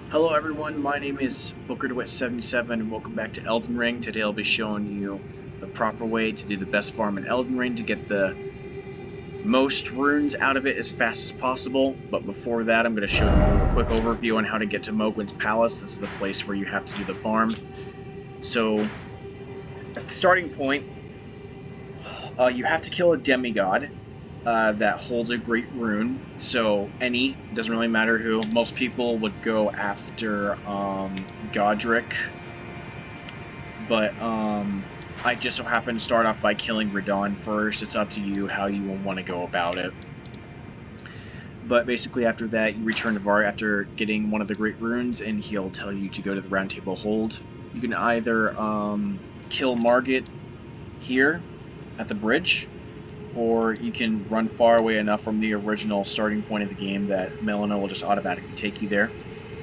Hello everyone, my name is BookerDeWitt77 and welcome back to Elden Ring. Today I'll be showing you the proper way to do the best farm in Elden Ring to get the most runes out of it as fast as possible. But before that, I'm going to show you a quick overview on how to get to Mogwin's Palace. This is the place where you have to do the farm. So, at the starting point, you have to kill a demigod that holds a great rune. So doesn't really matter who. Most people would go after Godric, but I just so happen to start off by killing Radon first. It's up to you how you will want to go about it. But basically after that, you return to Var after getting one of the great runes, and he'll tell you to go to the Round Table Hold. You can either kill Margit here at the bridge, or you can run far away enough from the original starting point of the game that Melina will just automatically take you there.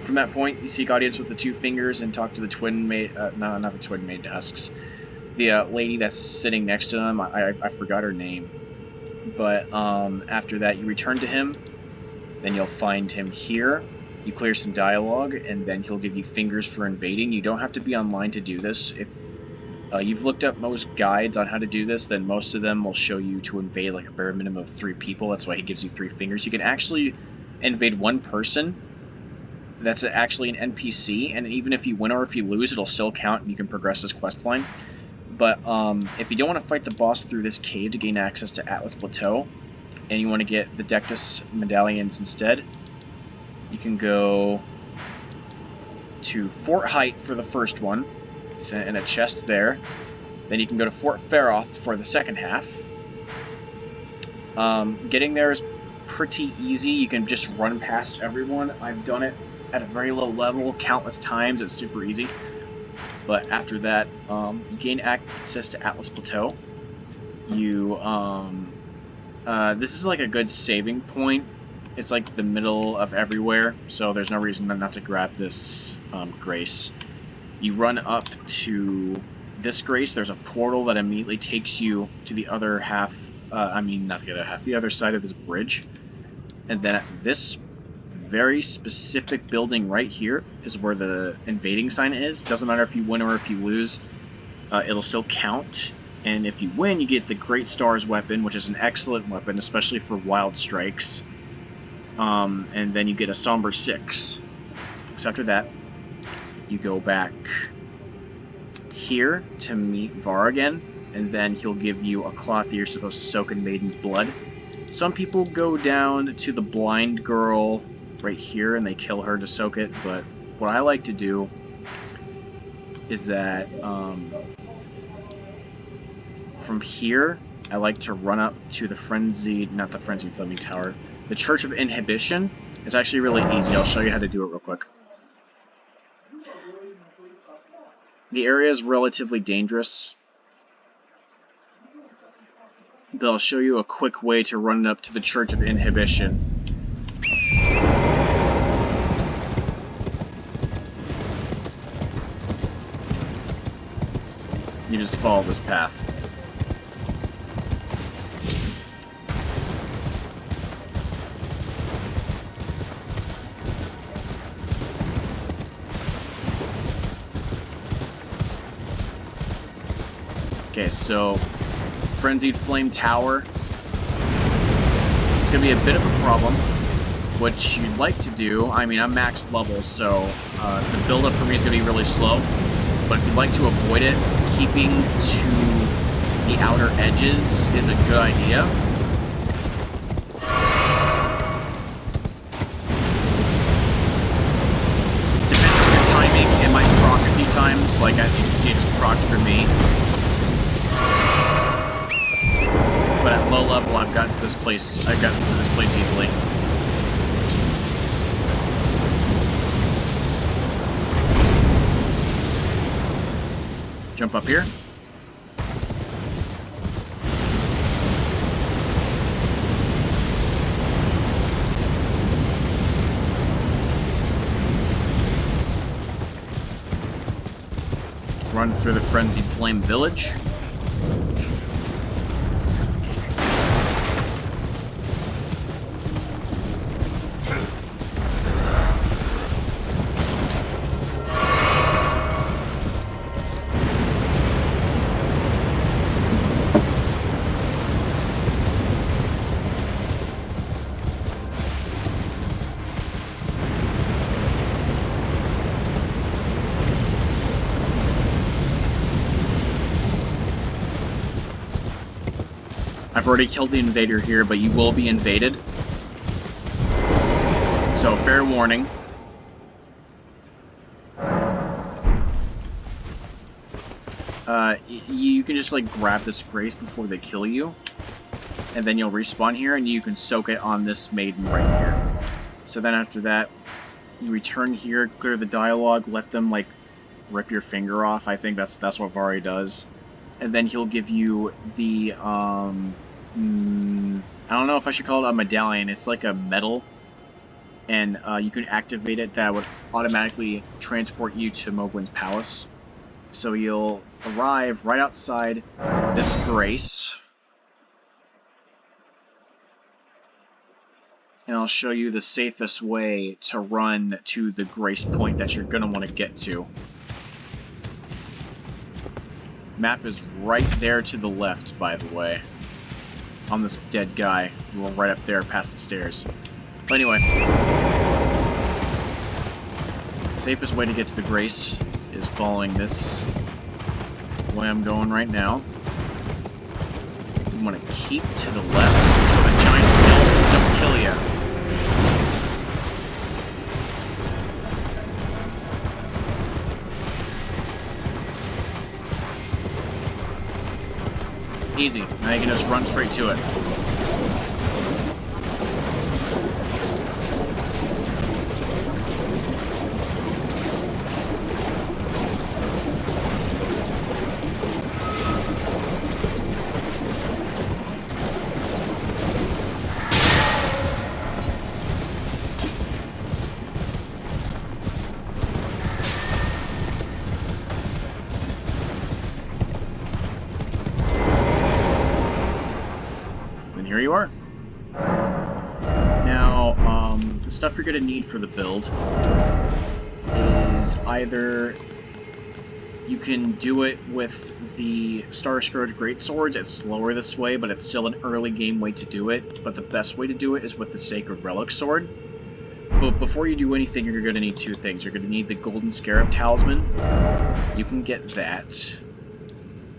From that point, you seek audience with the two fingers and talk to the twin maid, no, not the twin maid husks, the lady that's sitting next to them. I forgot her name. But after that, you return to him, then you'll find him here. You clear some dialogue, and then he'll give you fingers for invading. You don't have to be online to do this. If you've looked up most guides on how to do this, then most of them will show you to invade like a bare minimum of 3 people. That's why he gives you 3 fingers. You can actually invade one person that's actually an NPC, and even if you win or if you lose, it'll still count and you can progress this quest line. But if you don't want to fight the boss through this cave to gain access to Atlas Plateau, and you want to get the Dectus medallions instead, you can go to Fort Height for the first one. It's in a chest there. Then you can go to Fort Feroth for the second half. Getting there is pretty easy. You can just run past everyone. I've done it at a very low level countless times. It's super easy. But after that, you gain access to Atlas Plateau. You, this is like a good saving point. It's like the middle of everywhere, so there's no reason not to grab this grace. You run up to this grace. There's a portal that immediately takes you to the other half. Not the other half, the other side of this bridge. And then at this very specific building right here is where the invading sign is. Doesn't matter if you win or if you lose, it'll still count. And if you win, you get the Great Stars weapon, which is an excellent weapon, especially for wild strikes. And then you get a Somber 6. So after that, you go back here to meet Var again, and then he'll give you a cloth that you're supposed to soak in Maiden's blood. Some people go down to the blind girl right here and they kill her to soak it, but what I like to do is that from here I like to run up to the Flaming Tower. The Church of Inhibition is actually really easy. I'll show you how to do it real quick. The area is relatively dangerous, but I'll show you a quick way to run up to the Church of Inhibition. You just follow this path. Okay, so Frenzied Flame Tower. It's going to be a bit of a problem. What you'd like to do, I'm max level, so the build-up for me is going to be really slow. But if you'd like to avoid it, keeping to the outer edges is a good idea. Depending on your timing, it might proc a few times. Like as you can see, it just procced for me. But at low level, I've gotten to this place easily. Jump up here. Run through the Frenzied Flame Village. I've already killed the invader here, but you will be invaded. So, fair warning. You can just, like, grab this grace before they kill you. And then you'll respawn here, and you can soak it on this maiden right here. So then after that, you return here, clear the dialogue, let them, like, rip your finger off. I think that's what Vari does. And then he'll give you the, I don't know if I should call it a medallion. It's like a medal. And you can activate it that would automatically transport you to Mogwin's palace. So you'll arrive right outside this grace. And I'll show you the safest way to run to the grace point that you're going to want to get to. Map is right there to the left, by the way. On this dead guy. We're right up there past the stairs. But anyway. Safest way to get to the grace is following this way I'm going right now. You want to keep to the left so the giant skeletons don't kill you. Easy. Now you can just run straight to it. Here you are. Now, the stuff you're going to need for the build is either you can do it with the Star Scourge Greatswords. It's slower this way, but it's still an early game way to do it. But the best way to do it is with the Sacred Relic Sword. But before you do anything, you're going to need two things. You're going to need the Golden Scarab Talisman. You can get that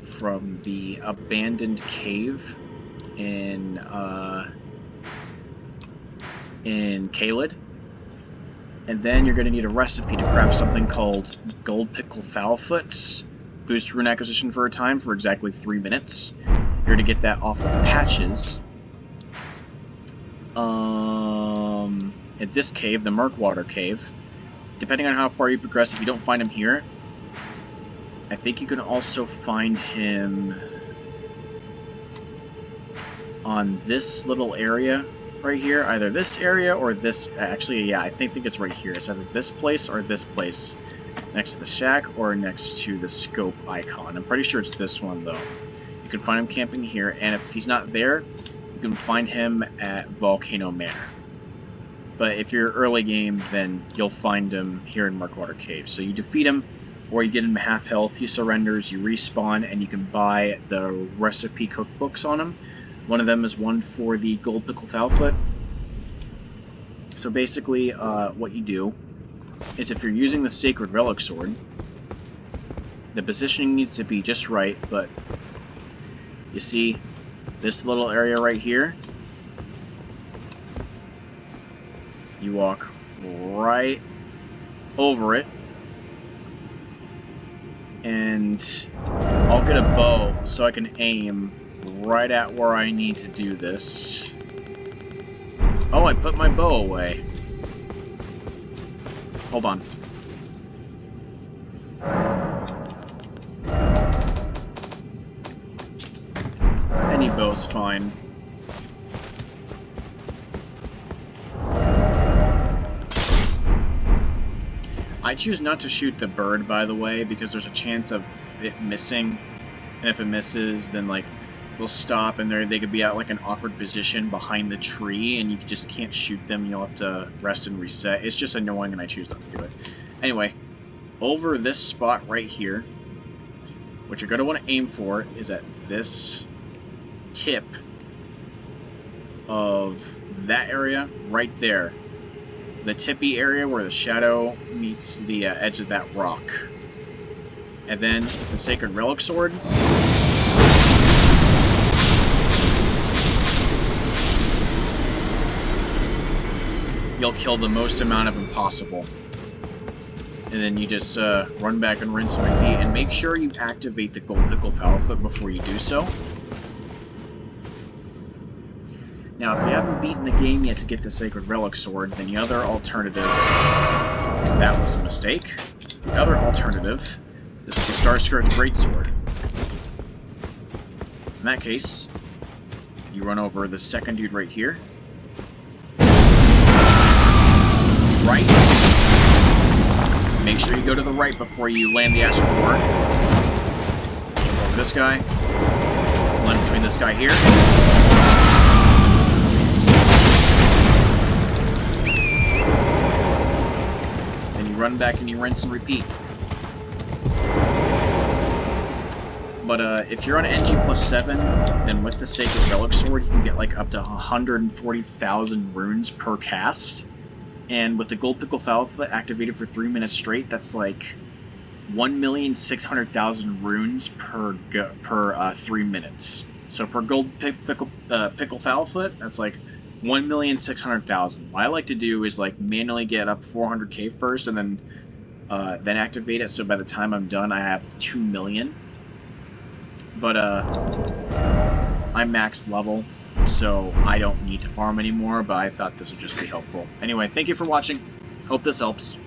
from the Abandoned Cave in Caelid. And then you're going to need a recipe to craft something called Gold Pickle Foulfoots. Boost rune acquisition for a time for exactly 3 minutes. You're going to get that off of patches. At this cave, the Murkwater Cave. Depending on how far you progress, if you don't find him here, I think you can also find him on this little area right here. Either this area or this. Actually, yeah, I think it's right here. It's either this place or this place. Next to the shack or next to the scope icon. I'm pretty sure it's this one, though. You can find him camping here, and if he's not there, you can find him at Volcano Manor. But if you're early game, then you'll find him here in Murkwater Cave. So you defeat him, or you get him half health, he surrenders, you respawn, and you can buy the recipe cookbooks on him. One of them is one for the Gold Pickle Foulfoot. So basically, what you do is if you're using the Sacred Relic Sword, the positioning needs to be just right, but you see this little area right here? You walk right over it, and I'll get a bow so I can aim right at where I need to do this. Oh, I put my bow away. Hold on. Any bow's fine. I choose not to shoot the bird, by the way, because there's a chance of it missing. And if it misses, then, like, they'll stop and they could be at, like, an awkward position behind the tree, and you just can't shoot them. You'll have to rest and reset. It's just annoying, and I choose not to do it. Anyway, over this spot right here, what you're going to want to aim for is at this tip of that area right there. The tippy area where the shadow meets the edge of that rock. And then the Sacred Relic Sword. you'll kill the most amount of them possible. And then you just run back and rinse and repeat, and make sure you activate the gold pickle foul before you do so. Now, if you haven't beaten the game yet to get the Sacred Relic Sword, then the other alternative... That was a mistake. The other alternative is with the Star Scourge Greatsword. In that case, you run over the second dude right here. Right. Make sure you go to the right before you land the Astral Core. Go over this guy. Land between this guy here. Run back and you rinse and repeat. But if you're on NG plus 7, then with the Sacred Relic Sword, you can get like up to 140,000 runes per cast. And with the Gold Pickle Foulfoot activated for 3 minutes straight, that's like 1,600,000 runes per 3 minutes. So per Gold Pickle Foulfoot, that's like 1,600,000. What I like to do is like manually get up 400k first, and then activate it. So by the time I'm done, I have 2 million. But I'm max level, so I don't need to farm anymore. But I thought this would just be helpful. Anyway, thank you for watching. Hope this helps.